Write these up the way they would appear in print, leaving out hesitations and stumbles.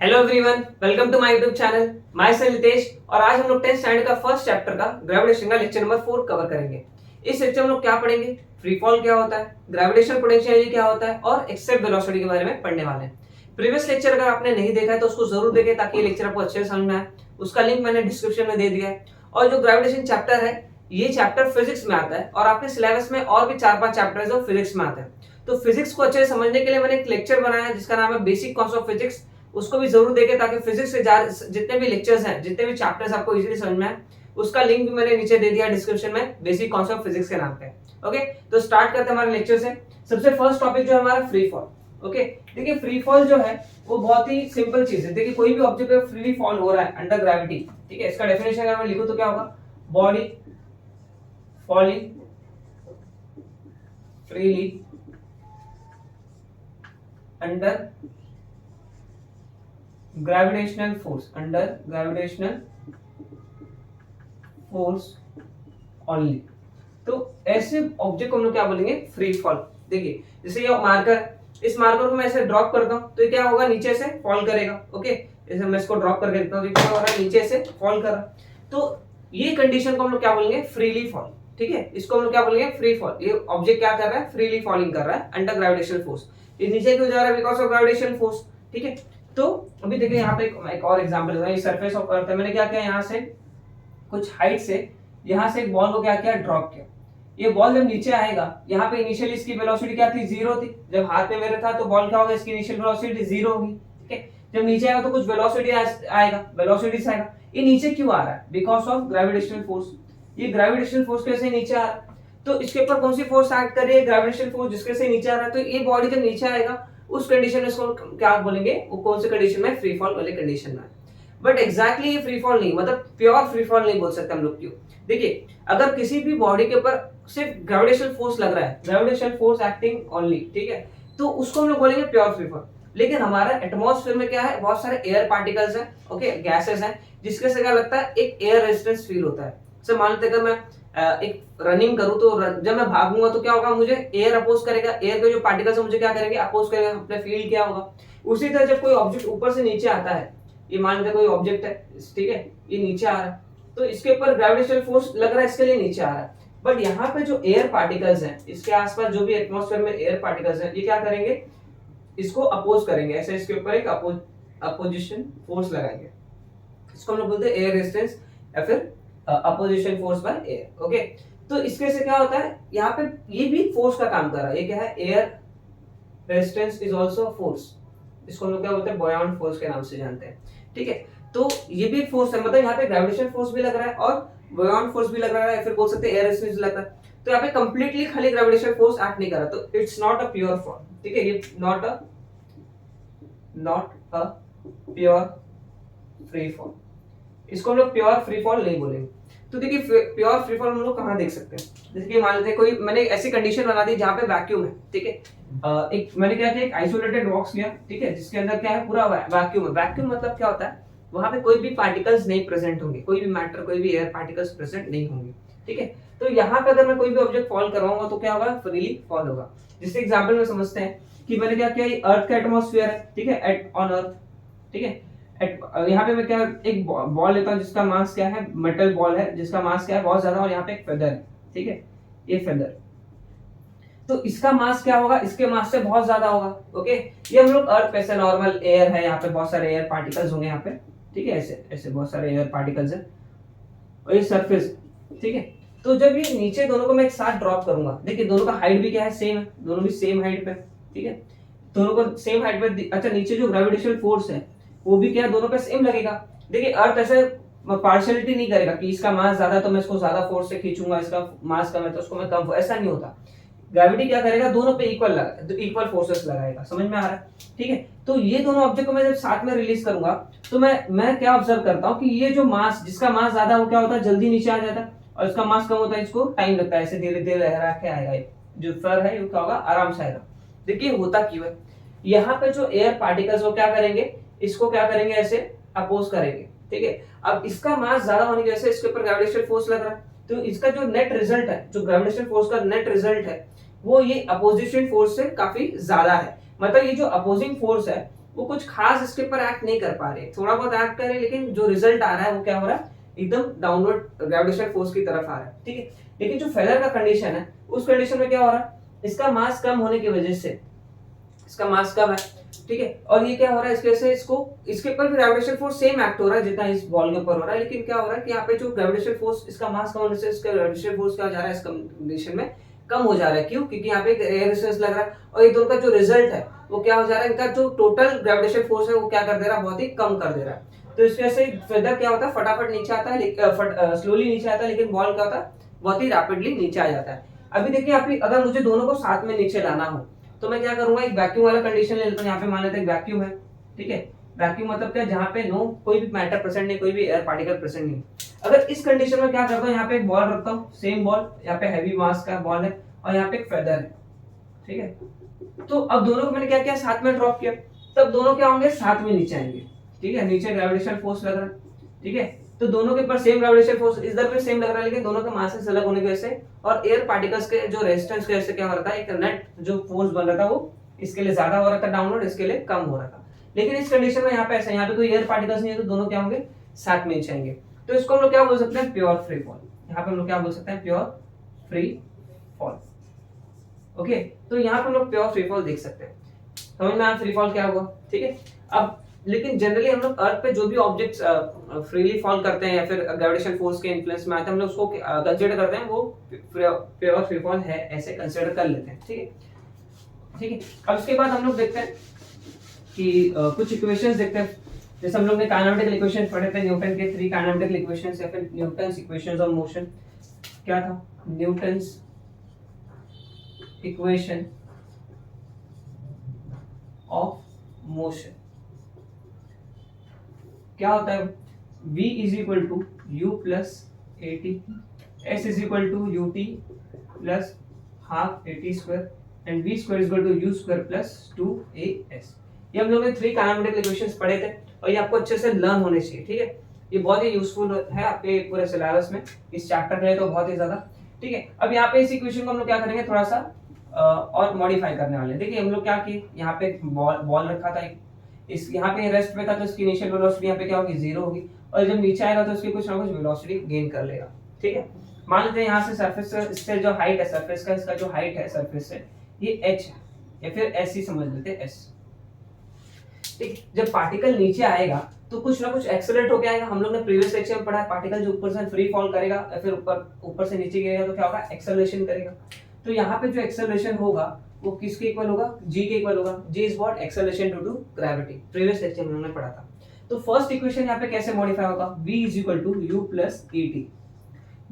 Hello everyone, welcome to my YouTube channel. Myself Nitesh और आज हम लोग 10th स्टैंडर्ड का फर्स्ट चैप्टर का ग्रेविटेशन का लेक्चर नंबर 4 कवर करेंगे। इस लेक्चर में हम लोग क्या पढ़ेंगे, फ्री फॉल क्या होता है, ग्रेविटेशनल पोटेंशियल क्या होता है और एक्सेप्ट वेलोसिटी के बारे में पढ़ने वाले हैं। प्रीवियस लेक्चर अगर आपने नहीं देखा है तो उसको जरूर देखें ताकि ये लेक्चर आपको अच्छे से समझ में आए। उसका लिंक मैंने डिस्क्रिप्शन में दे दिया है। और जो ग्रेविटेशन चैप्टर है ये चैप्टर फिजिक्स में आता है और आपके सिलेबस में और भी 4-5 चैप्टर है जो फिजिक्स में आते हैं। तो फिजिक्स को अच्छे से समझने के लिए मैंने एक लेक्चर बनाया है जिसका नाम है बेसिक कॉन्सेप्ट ऑफ फिजिक्स। उसको भी जरूर देखें ताकि फिजिक्स के जितने भी लेक्चर्स हैं, जितने भी चैप्टर्स आपको इजीली समझ में आए। उसका लिंक भी मैंने नीचे दे दिया डिस्क्रिप्शन में, बेसिक कॉन्सेप्ट फिजिक्स के नाम पे। ओके, तो स्टार्ट करते हैं हमारे लेक्चर से। सबसे फर्स्ट टॉपिक जो है हमारा फ्री फॉल। ओके, देखिए फ्री फॉल जो है वो बहुत ही सिंपल चीज है। देखिए कोई भी ऑब्जेक्ट पे फ्रीली फॉल हो रहा है अंडर ग्रेविटी, ठीक है, इसका डेफिनेशन अगर मैं लिखूं तो क्या होगा, body falling freely under gravitational force, under gravitational force only. तो ऐसे ऑब्जेक्ट को हम लोग क्या बोलेंगे, फ्री फॉल। देखिए जैसे ये मार्कर, इस मार्कर को मैं ऐसे ड्रॉप करता हूं तो ये क्या होगा, नीचे से फॉल करेगा। ओके, जैसे मैं इसको ड्रॉप करके देखता हूं तो क्या हो रहा है, नीचे से फॉल कर रहा है। तो ये कंडीशन को हम लोग क्या बोलेंगे, फ्रीली फॉल। ठीक है, इसको हम लोग क्या बोलेंगे, फ्री फॉल। ये ऑब्जेक्ट क्या कर रहा है, फ्रीली फॉलिंग कर रहा है अंडर ग्रेविटेशनल फोर्स। ये नीचे क्यों जा रहा है, बिकॉज ऑफ ग्रेविटेशनल फोर्स। ठीक है, तो अभी देखिए यहाँ पे एक और एग्जांपल है, ये सरफेस ऑफ अर्थ है। मैंने क्या किया, यहाँ से कुछ हाइट से यहाँ से एक बॉल को क्या किया, ड्रॉप किया। ये बॉल जब नीचे आएगा, यहाँ पे इनिशियली इसकी वेलोसिटी क्या थी, जीरो थी। जब हाथ में मेरे था तो बॉल क्या होगा, इसकी इनिशियल वेलोसिटी जीरो होगी। ठीक है, जब नीचे आएगा तो कुछ वेलोसिटी आएगा, वेलोसिटी से आएगा। ये नीचे क्यों आ रहा है, बिकॉज ऑफ ग्रेविटेशनल फोर्स। ये ग्रेविटेशनल फोर्स कैसे नीचे आ रहा है, तो इसके ऊपर कौन सी फोर्स एक्ट कर रही है, ग्रेविटेशनल फोर्स, जिसके से नीचे आ रहा है। तो ये बॉडी जब नीचे आएगा उस कंडीशन में इसको क्या बोलेंगे, वो कौन सी कंडीशन में, फ्री फॉल वाले कंडीशन में। बट एग्जैक्टली ये फ्री फॉल नहीं, मतलब प्योर फ्री फॉल नहीं बोल सकते हम लोग। क्यों, देखिए अगर किसी भी बॉडी के ऊपर सिर्फ ग्रेविटेशनल फोर्स लग रहा है, ग्रेविटेशनल फोर्स एक्टिंग ओनली, ठीक है, तो उसको हम लोग बोलेंगे प्योर फ्री फॉल। लेकिन हमारा एटमॉस्फेयर में क्या है, बहुत सारे एयर पार्टिकल्स हैं, ओके, गैसेस हैं, जिसके से क्या लगता है, एक एयर रेजिस्टेंस फील होता है। जैसे मान लेते अगर मैं एक रनिंग करूं तो जब मैं भागूंगा तो क्या होगा, मुझे एयर अपोज करेगा, एयर के जो पार्टिकल्स है मुझे क्या करेंगे, अपोज करेगा, अपने फील्ड क्या होगा। उसी तरह जब कोई ऑब्जेक्ट ऊपर से नीचे आता है, ये मान लेते कोई ऑब्जेक्ट है, ठीक है, ये नीचे आ रहा है तो इसके ऊपर ग्रेविटेशनल फोर्स लग रहा है, इसके लिए नीचे आ रहा है। बट यहाँ पे जो एयर पार्टिकल्स हैं, इसके आसपास जो भी एटमॉस्फेयर में एयर पार्टिकल्स हैं, ये क्या करेंगे, इसको अपोज करेंगे, ऐसे इसके ऊपर एक अपोजिशन फोर्स लगाएंगे। इसको हम लोग बोलते हैं एयर रेजिस्टेंस या फिर opposition force by air. Okay, तो इसके से क्या होता है, यहाँ पे ये भी फोर्स का काम कर रहा है। ये क्या है, air resistance is also force. इसको हम लोग क्या बोलते हैं, बॉयॉन्ट फोर्स के नाम से जानते हैं। ठीक है, तो ये भी फोर्स है, मतलब यहाँ पे ग्रेविटेशन फोर्स भी लग रहा है और बॉयॉन्ट फोर्स भी लग रहा है, फिर बोल सकते हैं एयर रेजिस्टेंस लग रहा है। तो यहाँ पे कंप्लीटली खाली ग्रेविटेशन फोर्स एक्ट नहीं कर रहा, तो it's not a pure fall. ठीक है, ये not a pure free fall. इसको हम लोग प्योर फ्री फॉल नहीं बोलेंगे। तो देखिए प्योर फ्री फॉल हम लोग कहाँ देख सकते हैं, जैसे कि मान लेते हैं कोई, मैंने ऐसी कंडीशन बना दी जहाँ पे वैक्यूम है। ठीक है, एक मैंने क्या किया, एक आइसोलेटेड बॉक्स लिया, ठीक है, जिसके अंदर क्या है, पूरा वैक्यूम है। वैक्यूम मतलब क्या होता है, वहां पे कोई भी पार्टिकल्स नहीं प्रेजेंट होंगे, कोई भी मैटर, कोई भी एयर पार्टिकल्स प्रेजेंट नहीं होंगे। ठीक है, तो यहाँ पे अगर मैं कोई भी ऑब्जेक्ट फॉल करवाऊंगा तो क्या होगा, फ्रीली फॉल होगा। जिससे एग्जांपल में समझते हैं कि मैंने क्या किया, ये अर्थ का एटमॉस्फेयर है, ठीक है, एट ऑन अर्थ। ठीक है, यहाँ पे मैं क्या, एक बॉल लेता हूँ जिसका मास क्या है, मेटल बॉल है जिसका मास क्या है, बहुत ज्यादा, और यहाँ पे एक फेदर है। ठीक है, ये फेदर, तो इसका मास क्या होगा, इसके मास से बहुत ज्यादा होगा। ओके, ये हम लोग अर्थ पे से नॉर्मल एयर है, यहाँ पे बहुत सारे एयर पार्टिकल्स होंगे यहाँ पे। ठीक है, ऐसे ऐसे बहुत सारे एयर पार्टिकल्स है और ये सरफेस। ठीक है, तो जब ये नीचे दोनों को मैं एक साथ ड्रॉप करूंगा, देखिए दोनों का हाइट भी क्या है, सेम है, दोनों भी सेम हाइट पे। ठीक है, दोनों को सेम हाइट पे। अच्छा, नीचे जो ग्रेविटेशनल फोर्स है वो भी क्या, दोनों पे सेम लगेगा। देखिए अर्थ ऐसे पार्शियलिटी नहीं करेगा कि इसका मास ज्यादा तो मैं इसको ज्यादा फोर्स से खींचूंगा, इसका मास कम है तो उसको मैं कम, ऐसा नहीं होता। ग्रेविटी क्या करेगा, दोनों पे इक्वल फोर्सेस लगाएगा। समझ में आ रहा है। ठीक है, तो ये दोनों ऑब्जेक्ट को मैं जब साथ में रिलीज करूंगा तो मैं क्या ऑब्जर्व करता हूँ कि ये जो मास, जिसका मास ज्यादा वो क्या होता है, जल्दी नीचे आ जाता है, और इसका मास कम होता है, इसको टाइम लगता है, ऐसे धीरे धीरे लहरा के आएगा। जो फर है वो क्या होगा, आराम से आएगा। देखिए होता क्यों है, यहाँ पे जो एयर पार्टिकल्स वो क्या करेंगे, इसको क्या करेंगे, ऐसे अपोज करेंगे। ठीक है, अब इसका मास ज्यादा होने की वजह से इसके ऊपर ग्रेविटेशनल फोर्स लग रहा है, तो इसका जो नेट रिजल्ट है, जो ग्रेविटेशनल फोर्स का नेट रिजल्ट है, वो ये अपोजिशन फोर्स से काफी ज्यादा है। मतलब ये जो अपोजिंग फोर्स है वो कुछ खास इसके ऊपर एक्ट नहीं कर पा रहे, थोड़ा बहुत एक्ट कर रहे, लेकिन जो रिजल्ट आ रहा है वो क्या हो रहा है, एकदम डाउनवर्ड ग्रेविटेशनल फोर्स की तरफ आ रहा है, ठीक है। लेकिन जो फेदर का कंडीशन है, उस कंडीशन में क्या हो रहा है, इसका मास कम होने की वजह से, इसका मास कम है, ठीक है, और ये क्या हो रहा है, इसके वजह से इसको, इसके ऊपर भी ग्रेविटेशनल फोर्स सेम एक्ट हो रहा है जितना इस बॉल के ऊपर हो रहा है, लेकिन क्या हो रहा है कि यहाँ पे जो ग्रेविटेशनल फोर्स, इसका मास कम होने से इसका ग्रेविटेशनल फोर्स क्या हो जा रहा है, इस कंडीशन में कम हो जा रहा है। क्यों? क्योंकि यहाँ पे एक एयर रेजिस्टेंस लग रहा है, और ये दोनों का जो रिजल्ट है वो क्या हो जा रहा है, इनका जो टोटल ग्रेविटेशनल फोर्स है वो क्या कर दे रहा है, बहुत ही कम कर दे रहा है। तो इस वजह से फेदर क्या होता है, फटाफट नीचे आता है, स्लोली नीचे आता है, लेकिन बॉल क्या होता है, बहुत ही रैपिडली नीचे आ जाता है। अभी देखिए, अगर मुझे दोनों को साथ में नीचे लाना हो तो मैं क्या करूंगा, एक वैक्यूम वाला कंडीशन ले लेता हूं। यहाँ पे मान लेते हैं एक वैक्यूम है, ठीक है। वैक्यूम मतलब क्या, जहाँ पे नो कोई भी मैटर प्रेजेंट नहीं, कोई भी एयर पार्टिकल प्रेजेंट नहीं। अगर इस कंडीशन में क्या करता हूँ, यहाँ पे एक बॉल रखता हूँ, सेम बॉल, यहाँ पे हैवी मास का बॉल है, और यहाँ पे एक फेदर है, ठीक है। तो अब दोनों को मैंने क्या किया, साथ में ड्रॉप किया, तब दोनों क्या होंगे, साथ में नीचे आएंगे, ठीक है। नीचे ग्रेविटेशनल फोर्स लग रहा है, ठीक है। तो दोनों के ऊपर सेम ग्रेविटेशनल फोर्स, इधर भी सेम लग रहा है, लेकिन दोनों के मासेस अलग होने की वजह से और एयर पार्टिकल्स के जो रेजिस्टेंस की वजह से क्या हो रहा था, एक नेट जो फोर्स बन रहा था वो इसके लिए ज्यादा हो रहा था डाउनवर्ड, इसके लिए कम हो रहा था। लेकिन इस कंडीशन में यहाँ पे ऐसा, यहाँ पे कोई एयर पार्टिकल्स नहीं है, तो दोनों क्या होंगे, साथ में नीचे आएंगे। तो इसको हम लोग क्या बोल सकते हैं, प्योर फ्री फॉल। यहाँ पे हम लोग क्या बोल सकते हैं, प्योर फ्री फॉल। ओके, तो यहाँ पे हम लोग प्योर फ्री फॉल देख सकते हैं। समझ में आया फ्री फॉल क्या हुआ, ठीक है। अब लेकिन जनरली हम लोग अर्थ पे जो भी ऑब्जेक्ट्स फ्रीली फॉल करते हैं या फिर ग्रेविटेशन फोर्स के इन्फ्लुएंस में आते हैं, हम लोग उसको कंसीडर करते हैं, वो प्योर फ्री फॉल है, ऐसे कंसीडर कर लेते हैं, ठीक है, ठीक है। अब उसके बाद हम लोग देखते हैं कि कुछ इक्वेशंस देखते हैं। जैसे हम लोग ने काइनेमेटिकल इक्वेशन पढ़े थे, न्यूटन के 3 काइनेमेटिकल इक्वेशंस या फिर न्यूटन्स इक्वेशंस ऑफ मोशन। क्या था, न्यूटन्स इक्वेशन ऑफ मोशन। क्या होता है, v is equal to u plus a t, s is equal to u t plus half a t square, and v square is equal to u square plus 2as। ये हम लोग ने 3 kinematical equations पढ़े थे, और ये आपको अच्छे से लर्न होने चाहिए, ठीक है। ये बहुत ही यूजफुल है आपके पूरे सिलेबस में, इस चैप्टर के लिए तो बहुत ही ज्यादा, ठीक है। अब यहाँ पे इस इक्वेशन को हम लोग क्या करेंगे, थोड़ा सा और मॉडिफाई करने वाले हैं। देखिए हम लोग क्या किए, यहाँ पे बॉल रखा था, इस यहाँ पे रेस्ट पे था, तो इसकी इनिशियल वेलोसिटी यहाँ पे क्या होगी, 0 होगी, और जब नीचे आएगा तो इसकी कुछ ना कुछ वेलोसिटी गेन कर लेगा, ठीक है। मान लेते हैं यहाँ से सरफेस से, इससे जो हाइट है सरफेस का, इसका जो हाइट है सरफेस से, ये h है, या फिर s ही समझ लेते हैं, s, ठीक। जब पार्टिकल नीचे आएगा तो कुछ ना कुछ एक्सेलरेट होके आएगा। हम लोग ने प्रीवियस लेक्चर में पढ़ा है, पार्टिकल जो ऊपर से फ्री फॉल करेगा या फिर ऊपर से नीचे गिरेगा तो क्या होगा, एक्सेलरेशन करेगा। तो यहाँ पे जो एक्सेलरेशन होगा वो किसके इक्वल होगा, g के इक्वल होगा। g is what, acceleration due to gravity, previous lecture में हमने पढ़ा था। तो फर्स्ट इक्वेशन यहाँ पे कैसे मॉडिफाई होगा, v is equal to u plus e t।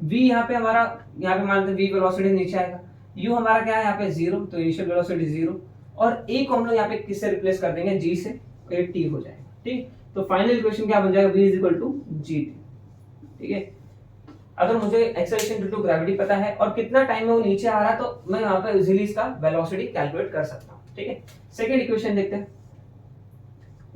v यहाँ पे हमारा, यहाँ पे मान लेते हैं v वेलोसिटी नीचे आएगा, u हमारा क्या है यहाँ पे 0, तो इनिशियल वेलोसिटी 0, और a को हम लोग यहाँ पे किससे रिप्लेस कर देंगे, g से, तो ये t हो जाएगा, ठीक। तो फाइनल इक्वेशन क्या बन जाएगा, v is equal to gt, ठीक है। अगर मुझे एक्सेलरेशन ड्यू टू ग्रेविटी पता है और कितना टाइम में वो नीचे आ रहा है, तो मैं यहाँ पे इजीली इसका वेलोसिटी कैलकुलेट कर सकता हूँ, ठीक है। सेकंड इक्वेशन देखते हैं,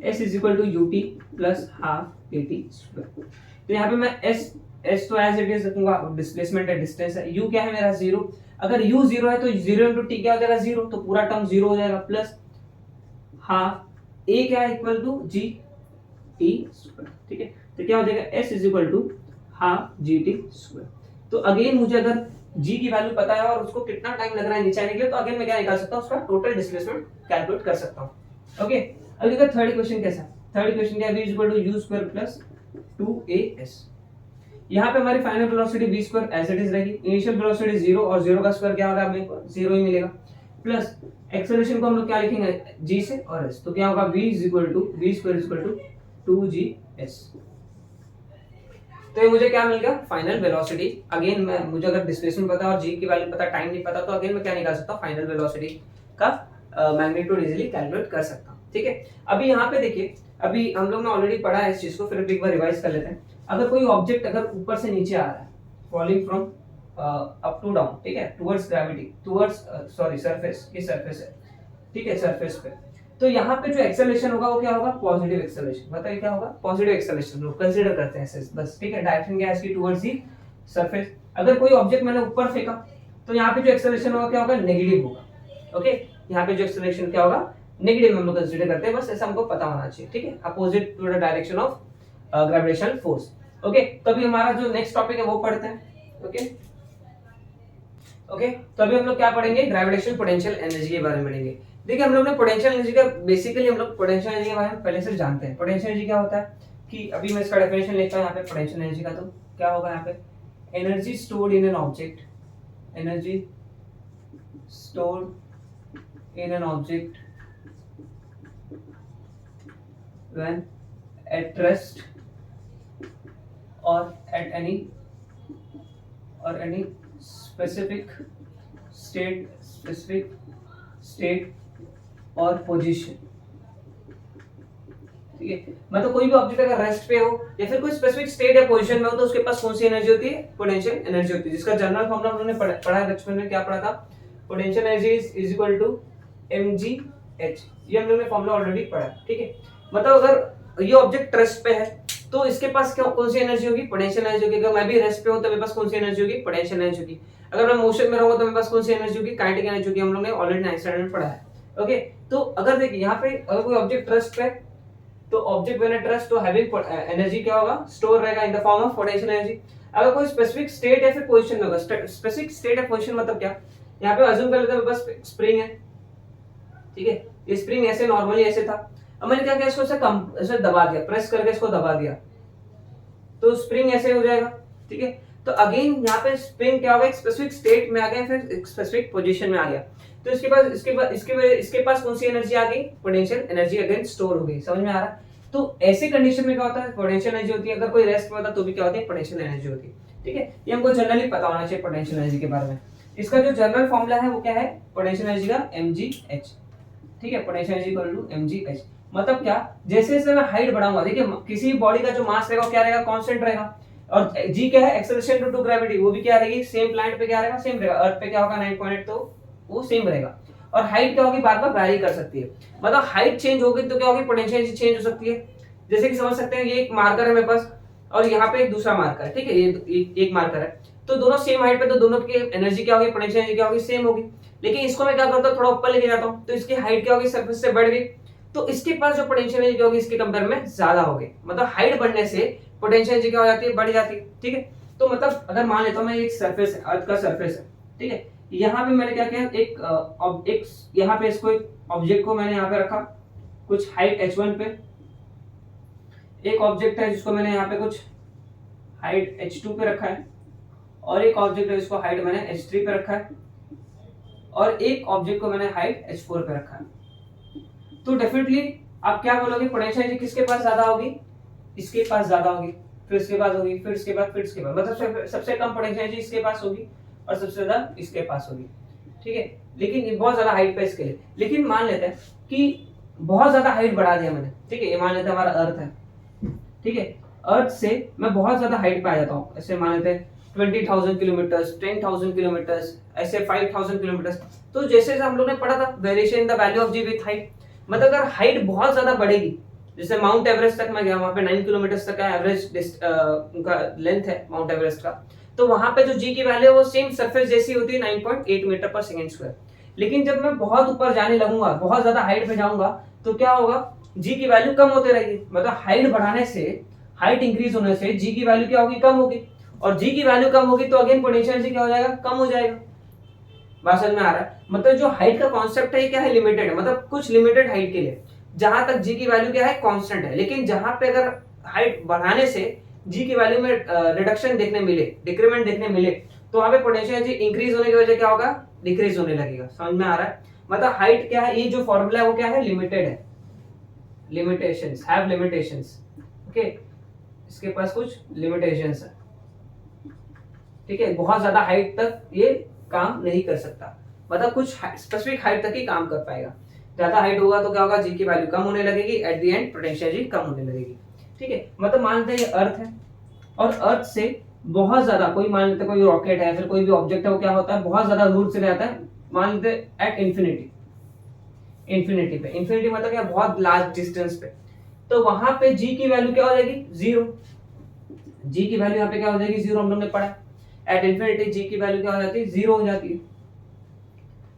s is equal to ut plus half at square. तो यहाँ पे मैं s तो एज इट इज रखूंगा, डिस्प्लेसमेंट है, डिस्टेंस है, u क्या है मेरा 0। अगर u 0 है तो 0 into t क्या हो जाएगा, 0, तो पूरा टर्म 0 हो जाएगा, प्लस हाफ a क्या है, equal to g t square, ठीक है। तो क्या हो जाएगा, s is equal to half gt square. तो अगेन मुझे अगर g की वैल्यू पता है और उसको कितना टाइम लग रहा है नीचे आने के लिए, तो अगेन मैं क्या निकाल सकता हूँ, उसका टोटल डिस्प्लेसमेंट कैलकुलेट कर सकता हूँ। ओके, अब देखो थर्ड इक्वेशन कैसा है। थर्ड इक्वेशन क्या है, v is equal to u square plus 2as। यहाँ पे हमारी final velocity v square as it is रहेगी, इनिशियल वेलोसिटी 0, और 0 का स्क्वायर क्या होगा, हमें 0 ही मिलेगा, प्लस एक्सेलरेशन को हम लोग क्या लिखेंगे, g से और s। तो क्या होगा, v is equal to v square is equal to 2gs। तो ये मुझे क्या मिल गया, फाइनल वेलोसिटी। अगेन मैं, मुझे अगर डिस्प्लेसमेंट पता और g की वैल्यू पता, टाइम नहीं पता, तो अगेन मैं क्या निकाल सकता हूँ, फाइनल वेलोसिटी का मैग्नीट्यूड इजीली कैलकुलेट कर सकता हूँ, ठीक है। अभी यहाँ पे देखिए, अभी हम लोग ने ऑलरेडी पढ़ा है इस चीज को, फिर एक बार रिवाइज कर लेते हैं। अगर कोई ऑब्जेक्ट अगर ऊपर से नीचे आ रहा है, falling from up to down, ठीक है, towards gravity, towards sorry surface, ये सरफेस है, ठीक है, सरफेस पे, तो यहाँ पे जो एक्सेलरेशन होगा वो क्या होगा, पॉजिटिव एक्सेलरेशन। बताइए क्या होगा, पॉजिटिव एक्सेलरेशन लोग कंसीडर करते हैं ऐसे बस, ठीक है। डायरेक्शन क्या है इसकी, टुवर्ड्स दी सरफेस। अगर कोई ऑब्जेक्ट मैंने ऊपर फेंका तो यहाँ पे जो एक्सेलरेशन होगा क्या होगा, नेगेटिव होगा, ओके। यहाँ पे जो एक्सेलरेशन क्या होगा, नेगेटिव में हम लोग कंसीडर करते हैं, बस ऐसा हमको पता होना चाहिए, ठीक है, opposite to the direction of gravitational force. Okay, तो अभी हमारा जो नेक्स्ट टॉपिक है वो पढ़ते हैं। ओके ओके, तो अभी हम लोग क्या पढ़ेंगे, ग्रेविटेशनल पोटेंशियल एनर्जी के बारे में पढ़ेंगे। देखिए हम लोग ने पोटेंशियल एनर्जी का बेसिकली हम लोग पोटेंशियल एनर्जी के बारे में पहले से जानते हैं। पोटेंशियल एनर्जी क्या होता है कि अभी मैं इसका डेफिनेशन लिखता हूं यहाँ पे पोटेंशियल एनर्जी का, तो क्या होगा यहाँ पे, energy stored in an object, energy stored in an object when at rest और एट एनी specific state और पोजीशन, ठीक है, मतलब कोई भी ऑब्जेक्ट अगर रेस्ट पे हो या फिर कोई स्पेसिफिक स्टेट या पोजीशन में हो तो उसके पास कौन सी एनर्जी होती है, पोटेंशियल एनर्जी होती है, जिसका जनरल फॉर्मूला हम लोगों ने पढ़ा है बचपन में, क्या पढ़ा था, potential energy is equal to mgh, ये हम लोगों ने फॉर्मूला ऑलरेडी पढ़ा है, ठीक है। मतलब अगर ये ऑब्जेक्ट रेस्ट पे है तो इसके पास क्या कौन सी एनर्जी होगी, पोटेंशियल एनर्जी होगी। अगर मैं भी रेस्ट पे हूं तो मेरे पास कौन सी एनर्जी होगी, पोटेंशियल एनर्जी होगी। अगर मैं मोशन में रहूंगा तो मेरे पास कौन सी एनर्जी होगी, काइनेटिक एनर्जी होगी, हम लोग ने ऑलरेडी 9th स्टैंडर्ड में पढ़ा है। ओके, तो अगर देखिए यहाँ पे अगर कोई ऑब्जेक्ट रेस्ट पे तो ऑब्जेक्ट व्हेन एट रेस्ट तो हैविंग एनर्जी क्या होगा, स्टोर रहेगा in the form of potential energy. अगर कोई स्पेसिफिक स्टेट या फिर पोजीशन में होगा, स्पेसिफिक स्टेट या पोजीशन मतलब क्या, यहाँ पे अज्यूम कर लेते हैं बस स्प्रिंग है, ठीक है, ये स्प्रिंग ऐसे नॉर्मली ऐसे था, अब मैंने क्या किया, इसको ऐसे दबा दिया, प्रेस करके इसको दबा दिया तो स्प्रिंग ऐसे हो जाएगा, ठीक है। तो अगेन यहाँ पे स्प्रिंग क्या होगा, एक स्पेसिफिक स्टेट में आ गया, फिर एक स्पेसिफिक पोजीशन में आ गया, तो इसके पास कौन सी एनर्जी आ गई, पोटेंशियल एनर्जी अगेन स्टोर हो गई, समझ में आ रहा है। तो ऐसे कंडीशन में क्या होता है, पोटेंशियल एनर्जी होती है, अगर कोई रेस्ट में होता तो भी क्या होती है, पोटेंशियल एनर्जी होती है, ठीक है। ये हमको जनरली पता होना चाहिए पोटेंशियल एनर्जी के बारे में। इसका जो जनरल फॉर्मूला है वो क्या है, पोटेंशियल एनर्जी का mgh, ठीक है, potential energy equal to mgh। मतलब क्या, जैसे जैसे मैं हाइट बढ़ाऊंगा, देखिए किसी बॉडी का जो मास रहेगा क्या रहेगा, कांस्टेंट रहेगा, और g क्या है, एक्सेलरेशन ड्यू टू ग्रेविटी, वो भी क्या रहेगी, सेम प्लैनेट पे क्या रहेगा, सेम रहेगा, अर्थ पे क्या होगा 9.8, तो वो सेम रहेगा। और हाइट क्या होगी, बार बार वैरी कर सकती है, मतलब हाइट चेंज होगी तो क्या होगी, पोटेंशियल एनर्जी चेंज हो सकती है। जैसे कि समझ सकते हैं, ये एक मार्कर है मेरे पास और यहाँ पे एक दूसरा मार्कर है, ठीक है, ये एक मार्कर है, तो दोनों सेम हाइट पे, तो दोनों की एनर्जी क्या होगी, पोटेंशियल एनर्जी क्या होगी, सेम होगी। लेकिन इसको मैं क्या करता हूँ, थोड़ा ऊपर लेके जाता हूँ, तो इसकी हाइट क्या होगी, सरफेस से बढ़ गई, तो इसके पास जो पोटेंशियल एनर्जी होगी इसके कंपेयर में ज्यादा होगी, मतलब हाइट बढ़ने से पोटेंशियल एनर्जी क्या हो जाती है, बढ़ जाती है, ठीक है। तो मतलब अगर मान लेता हूं मैं एक सरफेस है, अर्थ का सरफेस है, ठीक है, यहाँ पे मैंने क्या किया, एक यहाँ पे इसको एक ऑब्जेक्ट को मैंने यहाँ पे रखा कुछ हाइट h1 पे, एक ऑब्जेक्ट है जिसको मैंने यहाँ पे कुछ हाइट h2 पे रखा है, और एक ऑब्जेक्ट है जिसको हाइट मैंने h3 पे रखा है, और एक ऑब्जेक्ट को मैंने हाइट h4 पे रखा है। तो डेफिनेटली आप क्या बोलोगे, पोटेंशियल एनर्जी किसके पास ज्यादा होगी, इसके पास ज्यादा होगी, फिर इसके पास होगी, फिर इसके बाद, फिर इसके बाद, मतलब सबसे कम पोटेंशियल एनर्जी इसके पास होगी और सबसे ज्यादा इसके पास होगी, ठीक है। लेकिन ये बहुत ज्यादा हाइट पे इसके लिए, लेकिन मान लेते हैं कि बहुत ज्यादा हाइट बढ़ा दिया मैंने, ठीक है, ये मान लेते हैं हमारा अर्थ है, ठीक है, अर्थ से मैं बहुत ज्यादा हाइट पे आ जाता हूँ, ऐसे मान लेते हैं 20,000 किलोमीटर, 10,000 किलोमीटर, ऐसे 5,000 किलोमीटर। तो जैसे हम लोग ने पढ़ा था variation in the value of g with height, मतलब अगर हाइट बहुत ज्यादा बढ़ेगी, जैसे माउंट एवरेस्ट तक मैं गया, वहां पे 9 किलोमीटर तक का एवरेज उनका लेंथ है माउंट एवरेस्ट का, तो वहां पे जो जी की वैल्यू है वो सेम सरफेस जैसी होती है 9.8 मीटर पर सेकंड स्क्वायर। लेकिन जब मैं बहुत ऊपर जाने लगूंगा, बहुत ज्यादा हाइट पे जाऊंगा, तो क्या होगा, जी की वैल्यू कम होती रहेगी, मतलब हाइट बढ़ाने से, हाइट इंक्रीज होने से जी की वैल्यू क्या होगी, कम होगी, और जी की वैल्यू कम होगी तो अगेन पोटेंशियल एनर्जी क्या हो जाएगा, कम हो जाएगा। बात समझ में आ रहा है, मतलब जो हाइट का कॉन्सेप्ट है ये क्या है, लिमिटेड है, मतलब कुछ लिमिटेड हाइट के लिए, जहां तक जी की वैल्यू क्या है, कांस्टेंट है। लेकिन जहां पे अगर हाइट बढ़ाने से जी की वैल्यू में रिडक्शन देखने मिले, डिक्रीमेंट देखने मिले, तो वहां पे पोटेंशियल एनर्जी इंक्रीज होने की वजह क्या होगा, डिक्रीज होने लगेगा। समझ में आ रहा है, मतलब हाइट क्या है, ये जो फॉर्मूला है वो क्या है, लिमिटेड है, लिमिटेशंस, हैव लिमिटेशंस, ओके, इसके पास कुछ लिमिटेशंस है, ठीक है, बहुत ज्यादा हाइट तक ये काम नहीं कर सकता, मतलब कुछ स्पेसिफिक हाइट तक ही काम कर पाएगा। ज्यादा हाइट होगा तो क्या होगा, जी की वैल्यू कम होने लगेगी, at the end potential energy कम होने लगेगी, ठीक है। मतलब मान लेते हैं ये अर्थ है, और अर्थ से बहुत ज्यादा, कोई मान लेते कोई रॉकेट है, फिर कोई भी ऑब्जेक्ट है, वो क्या होता है, बहुत ज्यादा दूर से जाता है, मान लेते एट इन्फिनिटी, इन्फिनिटी पे, इन्फिनिटी मतलब क्या, बहुत लार्ज डिस्टेंस पे, तो वहां पे जी की वैल्यू क्या हो जाएगी, जीरो, जी की वैल्यू यहाँ पे क्या हो जाएगी, जीरो, हम लोग ने पढ़ा एट इन्फिनिटी जी की वैल्यू क्या हो जाती है, जीरो हो जाती है।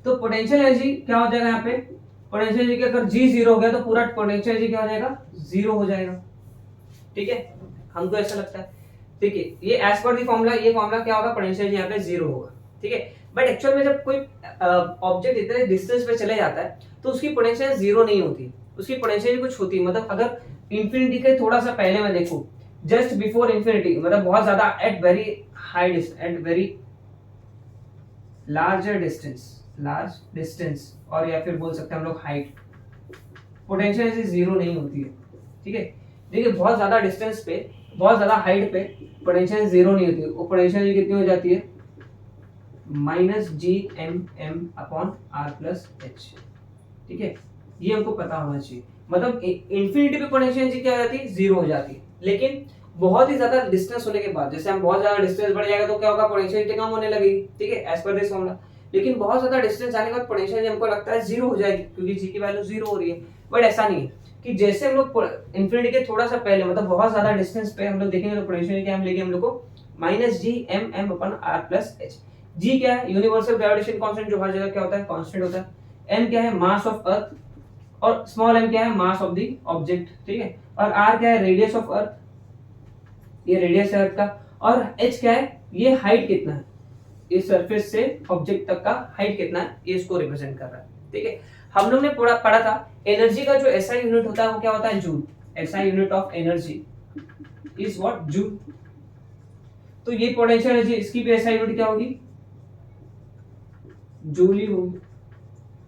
तो पोटेंशियल एनर्जी क्या हो जाएगा यहाँ पे, पोटेंशियल एनर्जी अगर जी जीरो हो गया तो पूरा पोटेंशियल एनर्जी क्या हो जाएगा, जीरो हो जाएगा। ठीक है, हमको ऐसा लगता है। ठीक है, ये एज पर दी फॉर्मूला, ये फॉर्मूला क्या होगा, पोटेंशियल एनर्जी यहाँ पे जीरो होगा। ठीक है, बट एक्चुअल में जब कोई ऑब्जेक्ट इतने डिस्टेंस पे चले जाता है तो उसकी पोटेंशियल जीरो नहीं होती, उसकी पोटेंशियल कुछ होती है। मतलब अगर इंफिनिटी के थोड़ा सा पहले मैं देखूं, जस्ट बिफोर इंफिनिटी, मतलब बहुत ज्यादा at very high at very large distance और या फिर बोल सकते हैं हम लोग हाइट, पोटेंशियल एनर्जी जीरो नहीं होती है। ठीक है, देखिए बहुत ज्यादा डिस्टेंस पे, बहुत ज्यादा हाइट पे पोटेंशियल जीरो नहीं होती है, वो पोटेंशियल एनर्जी कितनी हो जाती है, minus G M m upon are plus h. ठीक है, ये हमको पता होना चाहिए। मतलब इंफिनिटी पे पोटेंशियल एनर्जी क्या हो जाती है, जीरो हो जाती है। लेकिन बहुत ही ज्यादा डिस्टेंस होने के बाद, जैसे हम बहुत ज्यादा डिस्टेंस बढ़ जाएगा तो क्या होगा, पोटेंशियल एनर्जी कम होने लगेगी। ठीक है, एज पर दिस फॉर्मूला। लेकिन बहुत ज्यादा डिस्टेंस जाने के बाद पोटेंशियल एनर्जी हमको लगता है जीरो हो जाएगी, क्योंकि जी की वैल्यू जीरो हो रही है। बट ऐसा नहीं है कि जैसे हम लोग इंफिनिटी के थोड़ा सा पहले, मतलब बहुत ज्यादा डिस्टेंस पे हम लोग देखेंगे तो पोटेंशियल एनर्जी हम लेंगे हम लोग को minus G M M upon R plus H. G क्या है, यूनिवर्सल ग्रेविटेशन कांस्टेंट, जो हर जगह क्या होता है, कांस्टेंट होता है। एम क्या है, मास ऑफ अर्थ, और स्मॉल एम क्या है, मास ऑफ द ऑब्जेक्ट। ठीक है, और आर क्या है, रेडियस ऑफ अर्थ, ये रेडियस है अर्थ का। और एच क्या है, ये हाइट कितना है, इस सरफेस से ऑब्जेक्ट तक का हाइट कितना है, ये इसको रिप्रेजेंट कर रहा है। ठीक है, हम लोग ने पढ़ा था एनर्जी का जो एसआई यूनिट होता है वो क्या होता है, joule. SI unit of energy is what, joule. तो ये पोटेंशियल एनर्जी, इसकी भी एसआई यूनिट क्या होगी, जूल ही होगी।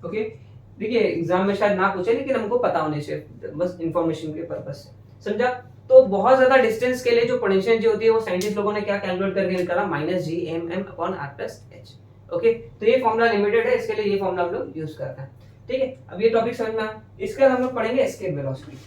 ओके, देखिए एग्जाम में शायद ना पूछे, लेकिन हमको पता होने चाहिए, बस इंफॉर्मेशन के पर्पस से, समझा। तो बहुत ज्यादा डिस्टेंस के लिए जो पोटेंशियल एनर्जी होती है वो साइंटिस्ट लोगों ने क्या कैलकुलेट करके निकाला, minus G M m upon are plus h. Okay, तो ये फॉर्मूला लिमिटेड है, इसके लिए ये फॉर्मूला हम लोग यूज करते हैं। ठीक है, अब ये टॉपिक समझ में आया। इसके बाद हम लोग पढ़ेंगे escape velocity.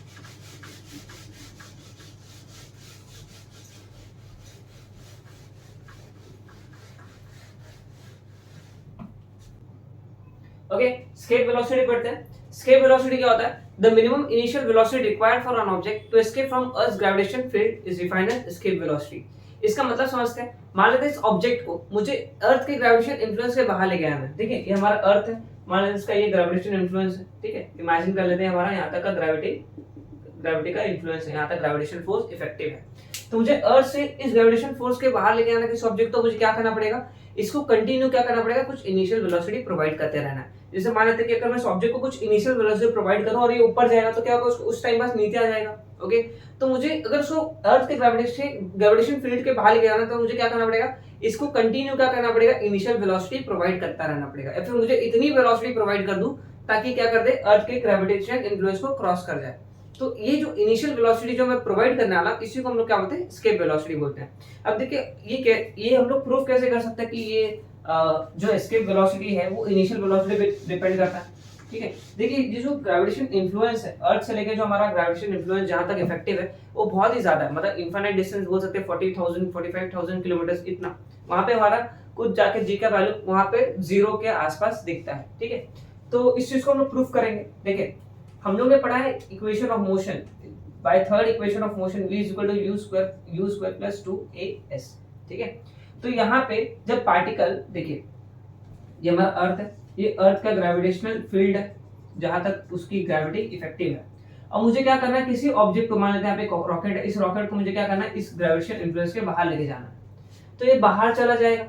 Okay, escape velocity पढ़ते हैं। एस्केप वेलोसिटी क्या होता है, the minimum initial velocity required for an object to escape from earth gravitation field is defined as escape velocity. इसका मतलब समझते हैं, मान लेते हैं इस ऑब्जेक्ट को मुझे अर्थ के ग्रेविटेशन इन्फ्लुएंस के बाहर ले गया है। ठीक है, ये हमारा अर्थ है, मान लेते हैं इसका ये ग्रेविटेशन इन्फ्लुएंस है। ठीक है, इमेजिन कर लेते हैं हमारा यहाँ तक का ग्रेविटी का इन्फ्लुएंस है, यहाँ तक ग्रेविटेशन फोर्स इफेक्टिव है। तो मुझे अर्थ से इस ग्रेविटेशन फोर्स के बाहर लेके आना किस ऑब्जेक्ट, तो मुझे क्या करना पड़ेगा, इसको कंटिन्यू क्या करना पड़ेगा, कुछ इनिशियल वेलोसिटी प्रोवाइड करते रहना है। जैसे मान लेते हैं कि अगर मैं इस ऑब्जेक्ट को कुछ इनिशियल वेलोसिटी प्रोवाइड करूं और ये ऊपर जाएगा तो क्या होगा, उस टाइम बस नीचे आ जाएगा। ओके, तो मुझे अगर उसको अर्थ के ग्रेविटेशन फील्ड के बाहर लेके आना तो मुझे क्या करना पड़ेगा, इसको कंटिन्यू क्या करना पड़ेगा, इनिशियल वेलोसिटी प्रोवाइड करता रहना पड़ेगा, या फिर मुझे इतनी वेलोसिटी प्रोवाइड कर दूं ताकि क्या कर दे, अर्थ के ग्रेविटेशन इन्फ्लुएंस को क्रॉस कर जाए। तो ये जो इनिशियल वेलोसिटी जो मैं प्रोवाइड करने वाला, इसी को हम लोग क्या बोलते हैं, एस्केप वेलोसिटी बोलते हैं। अब देखिए ये हम लोग प्रूफ कैसे कर सकते हैं कि ये जो एस्केप वेलोसिटी है वो इनिशियल वेलोसिटी पे डिपेंड करता है। ठीक है, देखिए ये जो ग्रेविटेशन इन्फ्लुएंस है अर्थ से लेके, जो हमारा ग्रेविटेशन इन्फ्लुएंस जहां तक इफेक्टिव है वो बहुत ही ज्यादा है, मतलब इनफाइनाइट डिस्टेंस बोल सकते हैं, 40,000 45,000 किलोमीटर, इतना वहां पे हमारा कुछ जाके जी का वैल्यू वहां पे जीरो के आसपास दिखता है। ठीक है, तो इस चीज को हम लोग प्रूफ करेंगे। देखिए हम लोग ने पढ़ा है equation of motion, by third equation of motion v is equal to u square plus 2as। ठीक है, तो यहाँ पे जब पार्टिकल, देखिए ये हमारा अर्थ है, ये अर्थ का ग्रेविटेशनल फील्ड है जहां तक उसकी ग्रेविटी इफेक्टिव है। और मुझे क्या करना है, किसी ऑब्जेक्ट को, मान लेते हैं यहाँ पे रॉकेट है, इस रॉकेट को मुझे क्या करना है, इस ग्रेविटेशन इन्फ्लुएंस के बाहर लेके जाना है। तो ये बाहर चला जाएगा,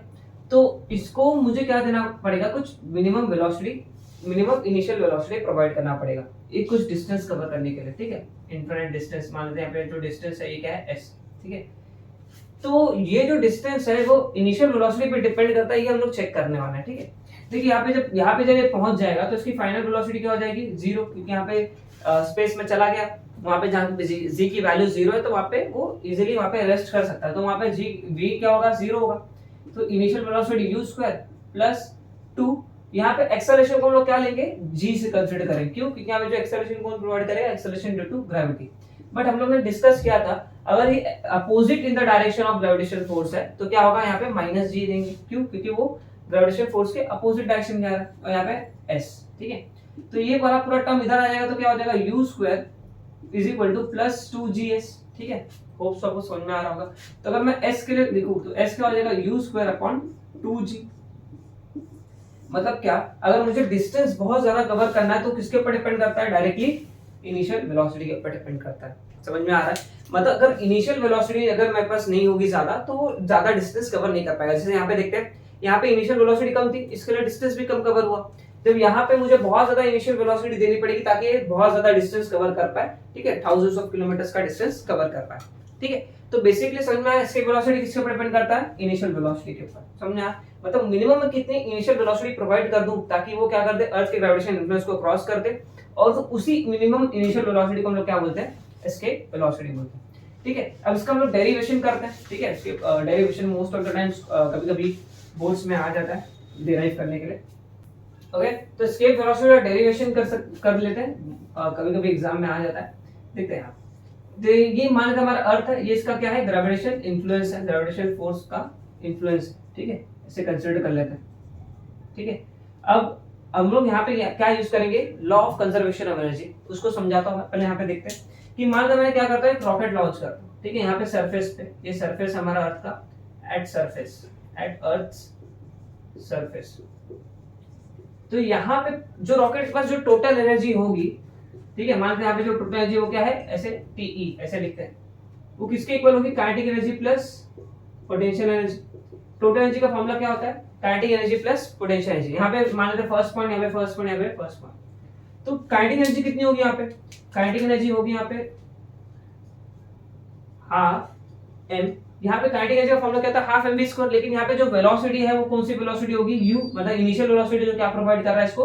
तो इसको मुझे क्या देना पड़ेगा, कुछ minimum velocity, minimum initial velocity provide करना पड़ेगा, ये कुछ डिस्टेंस कवर करने के लिए। ठीक है, इनफिनिट डिस्टेंस, मान लेते हैं यहाँ पे जो डिस्टेंस है ये क्या है, s। ठीक है, तो ये जो डिस्टेंस है वो इनिशियल वेलोसिटी पे डिपेंड करता है, ये हम लोग चेक करने वाले हैं। ठीक है, देखिए यहाँ पे जब ये पहुंच जाएगा तो इसकी फाइनल वेलोसिटी क्या हो जाएगी, जीरो, क्योंकि यहाँ पे स्पेस में चला गया, वहां पे जहाँ पे जी की वैल्यू जीरो है तो वहां पे वो इजीली वहां पे रेस्ट कर सकता है, तो वहां पे जी वी क्या होगा, जीरो होगा। तो initial velocity u square plus 2, यहाँ पे एक्सेलरेशन को हम लोग क्या लेंगे, g से कंसीडर करेंगे, क्यों, क्योंकि यहाँ पे जो एक्सेलरेशन कौन प्रोवाइड करेगा, acceleration due to gravity. But हम लोग ने डिस्कस किया था अगर ये opposite in the direction of gravitation force है तो क्या होगा, यहाँ पे माइनस जी देंगे, क्यों, क्योंकि वो ग्रेविटेशन फोर्स के अपोजिट डायरेक्शन जा रहा है, और यहाँ पे s। ठीक है, तो ये वाला पूरा टर्म इधर आ जाएगा तो क्या हो जाएगा, u square is equal two plus 2gs। ठीक है, होप सबको समझ में आ रहा होगा। तो अगर मैं s के लिए लिखूं तो s क्या हो जाएगा, u स्क्वायर अपॉन 2g। मतलब क्या, अगर मुझे डिस्टेंस बहुत ज्यादा कवर करना है तो किसके ऊपर डिपेंड करता है, डायरेक्टली इनिशियल वेलोसिटी के ऊपर डिपेंड करता है। समझ में आ रहा है? मतलब अगर इनिशियल वेलोसिटी अगर मेरे पास नहीं होगी ज्यादा तो वो ज्यादा डिस्टेंस कवर नहीं कर पाएगा। जैसे यहाँ पे देखते हैं, यहाँ पे इनिशियल वेलोसिटी कम थी, इसके लिए डिस्टेंस भी कम कवर हुआ। जब यहाँ पे मुझे बहुत ज्यादा इनिशियल वेलोसिटी देनी पड़ेगी ताकि ये बहुत ज्यादा डिस्टेंस कवर कर पाए, ठीक है, थाउजेंड्स ऑफ किलोमीटर्स का डिस्टेंस कवर कर पाए, ठीक है। तो बेसिकली समझ में आया, एस्केप वेलोसिटी किसके ऊपर डिपेंड करता है, इनिशियल वेलोसिटी के ऊपर। समझ में आया? मतलब मिनिमम में कितनी इनिशियल वेलोसिटी प्रोवाइड कर दूं ताकि वो क्या कर दे, अर्थ के ग्रेविटेशन इन्फ्लुएंस को क्रॉस कर दे, और तो उसी मिनिमम इनिशियल वेलोसिटी को हम लोग क्या बोलते हैं, एस्केप वेलोसिटी बोलते हैं, ठीक है। अब इसका हम लोग डेरिवेशन करते हैं, ठीक है। Escape derivation most of the times कभी-कभी बोर्ड्स में आ जाता है डिराइव करने के लिए, ओके। तो एस्केप वेलोसिटी का डेरिवेशन कर लेते हैं, कभी-कभी एग्जाम में आ जाता है, देखते हैं आप। तो ये मान लेते हमारा अर्थ है, ये इसका क्या है, ग्रेविटेशन इन्फ्लुएंस है, ग्रेविटेशन फोर्स का इन्फ्लुएंस, ठीक है, इसे कंसीडर कर लेते हैं, ठीक है। अब हम लोग यहाँ पे क्या यूज करेंगे, law of conservation of energy, उसको समझाता हूँ। पहले यहाँ पे देखते हैं कि मान लो मैंने क्या करता है, रॉकेट लॉन्च करता हूँ, ठीक है। यहाँ पे सरफेस पे, ये सरफेस हमारा अर्थ का, at surface, at earth surface. तो यहाँ पे जो रॉकेट के पास जो टोटल एनर्जी होगी, ठीक है, मानते हैं यहाँ पे जो टोटल एनर्जी वो क्या है, ऐसे टीई ऐसे लिखते हैं, वो किसके इक्वल होगी, kinetic energy plus potential energy. Total energy का फॉर्मूला क्या होता है, kinetic energy plus potential energy. यहाँ पे मान लेते हैं फर्स्ट पॉइंट, यहाँ पे फर्स्ट पॉइंट, यहाँ पे फर्स्ट पॉइंट। तो काइनेटिक एनर्जी कितनी होगी यहाँ पे, काइनेटिक एनर्जी होगी यहाँ पे हाफ एम। यहाँ पे काइनेटिक एनर्जी का फॉर्मूला क्या था, हाफ एम वी स्क्वायर। लेकिन यहाँ पे जो वेलोसिटी है वो कौन सी वेलोसिटी होगी, यू, मतलब इनिशियल वेलोसिटी जो क्या प्रोवाइड कर रहा है इसको,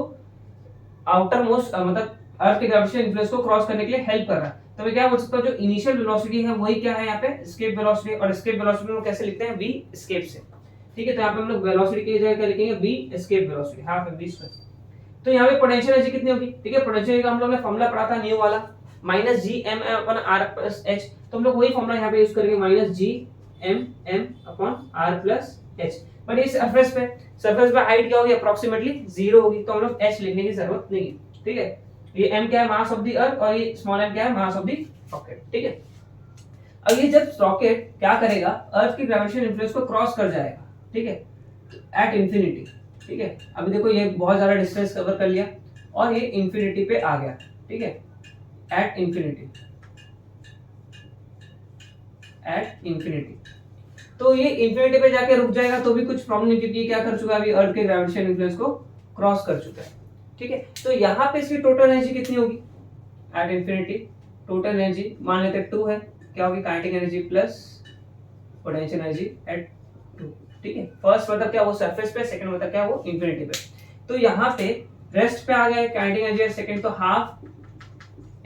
आउटर मोस्ट मतलब अर्थ के ग्रेविटेशन इन्फ्लुएंस को क्रॉस करने के लिए हेल्प कर रहा है। तो मैं क्या बोल सकता हूँ, जो इनिशियल वेलोसिटी है वही क्या है यहाँ पे, एस्केप वेलोसिटी। और एस्केप वेलोसिटी को कैसे लिखते हैं, v एस्केप से, ठीक है। तो यहाँ पे हम लोग वेलोसिटी की जगह क्या लिखेंगे, v escape velocity, half m v square. तो यहाँ पे पोटेंशियल एनर्जी कितनी होगी, ठीक है। पोटेंशियल का हम लोग ने फॉर्मूला पढ़ा था न्यू वाला, minus G M m upon are plus h. तो हम लोग वही फॉर्मूला यहाँ पे यूज करेंगे, minus G M m upon are plus h. But इस सरफेस पे हाइट क्या होगी, अप्रोक्सीमेटली 0 होगी, तो हम लोग h लिखने की जरूरत नहीं है, ठीक है। ये m क्या है, मास ऑफ द अर्थ, और ये स्मॉल m क्या है, मास ऑफ द रॉकेट, ठीक है। अब ये जब रॉकेट क्या करेगा, अर्थ की ग्रेविटेशन इन्फ्लुएंस को क्रॉस कर जाएगा, ठीक है, एट इंफिनिटी, ठीक है। अभी देखो ये बहुत ज्यादा डिस्टेंस कवर कर लिया और ये इंफिनिटी पे आ गया, ठीक है, एट इंफिनिटी, एट इंफिनिटी। तो ये इंफिनिटी पे जाके रुक जाएगा तो भी कुछ प्रॉब्लम नहीं, क्योंकि क्या कर चुका है, अभी अर्थ के ग्रेविटेशन इन्फ्लुएंस को क्रॉस कर चुका है, ठीक है। तो यहाँ पे इसकी टोटल एनर्जी कितनी होगी, एट इंफिनिटी टोटल एनर्जी मान लेते हैं 2 है, क्या होगी, kinetic energy plus potential energy at 2, ठीक है। फर्स्ट मतलब क्या, वो सरफेस पे, सेकंड मतलब क्या, वो इंफिनिटी पे। तो यहाँ पे रेस्ट पे आ गया काइनेटिक एनर्जी, सेकंड तो हाफ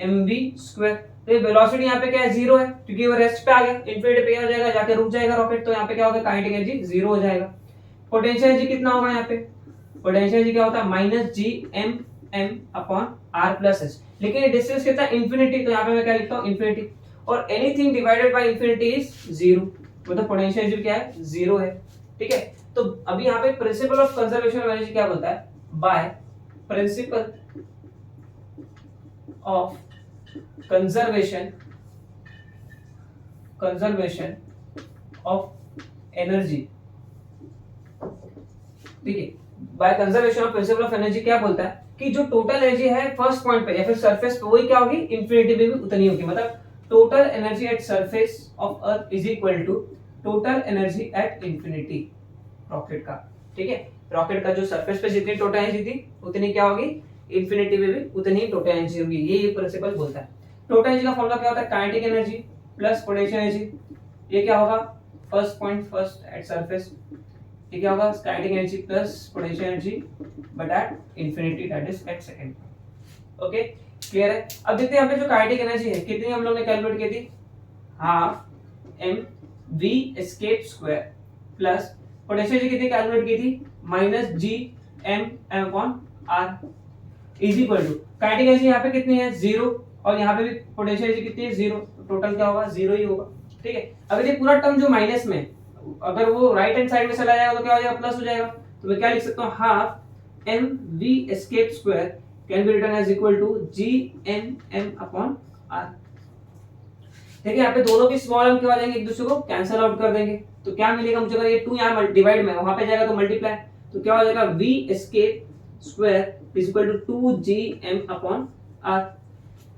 mv स्क्वायर। तो ये वेलोसिटी यहाँ पे क्या है, 0 है, क्योंकि वो रेस्ट पे आ गया, इंफिनिटी पे आ जाएगा, जाके रुक जाएगा रॉकेट, तो यहाँ पे क्या होगा, काइनेटिक एनर्जी 0 हो जाएगा। पोटेंशियल एनर्जी कितना होगा यहाँ पे, पोटेंशियल एनर्जी क्या होता है, minus G M m upon are plus h. लेकिन ये डिस्टेंस कितना है, इंफिनिटी, तो यहाँ पे मैं क्या लिखता हूँ, इंफिनिटी, और anything divided by infinity is 0, मतलब पोटेंशियल एनर्जी क्या है, 0 है, ठीक है। तो अभी यहाँ पे principle of conservation of energy क्या बोलता है, by principle of conservation of energy, ठीक है। By conservation of principle of energy क्या बोलता है कि जो टोटल एनर्जी है फर्स्ट पॉइंट पे या फिर सरफेस पे, वही क्या होगी, इंफिनिटी पे भी उतनी होगी। मतलब total energy at surface of earth is equal to total energy at infinity rocket का, ठीक है। रॉकेट का जो सरफेस पे जितनी टोटल एनर्जी थी उतनी क्या होगी, इंफिनिटी में भी उतनी ही टोटल एनर्जी होगी। ये प्रिंसिपल बोलता है। टोटल एनर्जी का फॉर्मूला क्या होता है, kinetic energy plus potential energy. ये क्या होगा, first point first at surface, ये क्या होगा, kinetic energy plus potential energy but at infinity, that is at second. Okay, clear है। अब देखते हैं यहाँ पे जो काइनेटिक एनर्जी है कितनी हम लोग ने कैलकुलेट की थी, half m v escape square plus potential energy कितनी कैलकुलेट की थी, minus G M m upon R is equal to kinetic energy यहाँ पे कितनी है, 0, और यहाँ पे भी पोटेंशियल एनर्जी कितनी है, 0, टोटल क्या होगा, 0 ही होगा, ठीक है। अब ये पूरा टर्म जो माइनस में, अगर वो राइट हैंड साइड में चला जाएगा तो क्या हो जाएगा, प्लस हो जाएगा। तो मैं क्या लिख सकता हूँ, half m v escape square can be written as equal to G M m upon R. देखिए यहाँ पे दोनों भी स्मॉल एम क्या हो जाएंगे, एक दूसरे को कैंसिल आउट कर देंगे, तो क्या मिलेगा मुझे, अगर ये 2 यहाँ डिवाइड में, वहां पे जाएगा तो मल्टीप्लाई, तो क्या हो जाएगा v escape square is equal to 2gm upon r।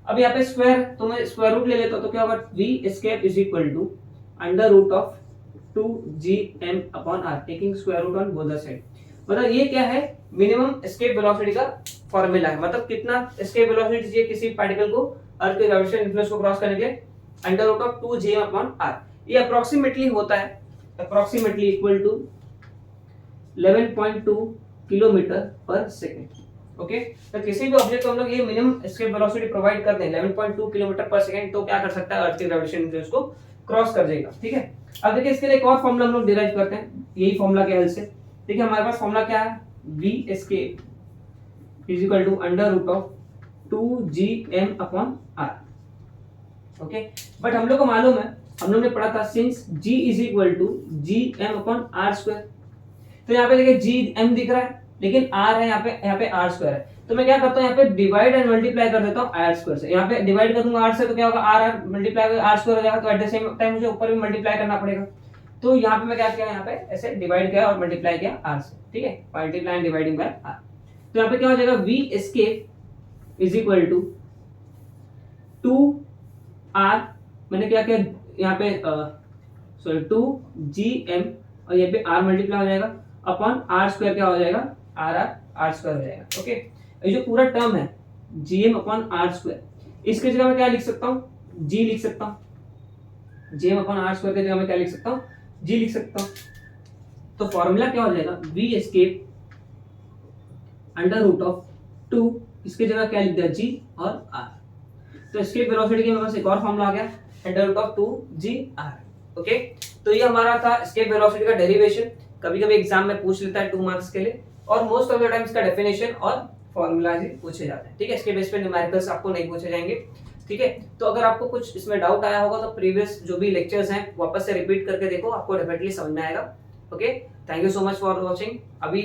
अब यहाँ पे स्क्वायर तो मैं स्क्वायर रूट ले लेता हूँ, तो क्या होगा v escape is equal to under root of 2gm upon r, taking square root on both the side. मतलब ये क्या है, मिनिमम एस्केप वेलोसिटी का फॉर्मूला है, मतलब कितना एस्केप वेलोसिटी चाहिए किसी पार्टिकल को अर्थ के ग्रेविटेशनल इन्फ्लुएंस को क्रॉस करने के लिए, under root of 2gm upon r। ये अप्रोक्सीमेटली होता है approximately equal to 11.2 kilometre per second. Okay, तो किसी भी ऑब्जेक्ट को हम लोग ये मिनिमम एस्केप वेलोसिटी प्रोवाइड कर दें 11.2 किलोमीटर पर सेकंड, तो क्या कर सकता है, अर्थ के ग्रेविटेशनल इन्फ्लुएंस को क्रॉस कर जाएगा। ठीक है, अब देखिए इसके लिए एक और फॉर्मूला हम लोग डिराइव करते हैं यही फॉर्मूला के हेल्प से। देखिए हमारे पास फॉर्मूला क्या है, v escape is equal to under root of 2gm upon r। Okay, but हम लोग को मालूम है, हम लोग ने पढ़ा था since g is equal to gm upon r square, तो यहाँ पे देखिए gm दिख रहा है लेकिन r है यहाँ पे r स्क्वायर है, तो मैं क्या करता हूँ यहाँ पे डिवाइड एंड मल्टीप्लाई कर देता हूँ r स्क्वायर से। यहाँ पे डिवाइड कर दूंगा r से तो क्या होगा r मल्टीप्लाई r स्क्वायर हो जाएगा, तो एट द सेम टाइम मुझे ऊपर भी मल्टीप्लाई करना पड़ेगा। तो यहाँ पे मैं क्या किया, यहाँ पे ऐसे डिवाइड किया और मल्टीप्लाई किया r से। ठीक है, multiply and dividing by r, तो यहाँ पे क्या हो जाएगा v escape is equal to 2r, मैंने क्या किया यहाँ पे सॉरी 2gm और यहाँ पे r मल्टीप्लाई हो जाएगा अपॉन r स्क्वायर क्या हो जाएगा r स्क्वायर हो जाएगा। ओके, ये जो पूरा टर्म है gm अपॉन r स्क्वायर, इसके जगह मैं क्या लिख सकता हूँ, g लिख सकता हूँ, gm अपॉन r स्क्वायर की जगह मैं क्या लिख सकता हूँ, g लिख सकता हूँ। तो फॉर्मूला क्या हो जाएगा, v escape under root of 2, इसके जगह क्या लिख दिया g और r। तो एस्केप वेलोसिटी के मेरे पास एक और फॉर्मूला आ गया under root of 2gr। Okay, तो ये हमारा था एस्केप वेलोसिटी का डेरिवेशन। कभी कभी एग्जाम में पूछ लेता है 2 मार्क्स के लिए, और मोस्ट ऑफ द टाइम्स का डेफिनेशन और फॉर्मूलाज ही पूछे जाते हैं। ठीक है, इसके बेस पे न्यूमेरिकल्स आपको नहीं पूछे जाएंगे। ठीक है, तो अगर आपको कुछ इसमें डाउट आया होगा तो प्रीवियस जो भी लेक्चर्स हैं वापस से रिपीट करके देखो, आपको डेफिनेटली समझ में आएगा। Okay, thank you so much for watching. अभी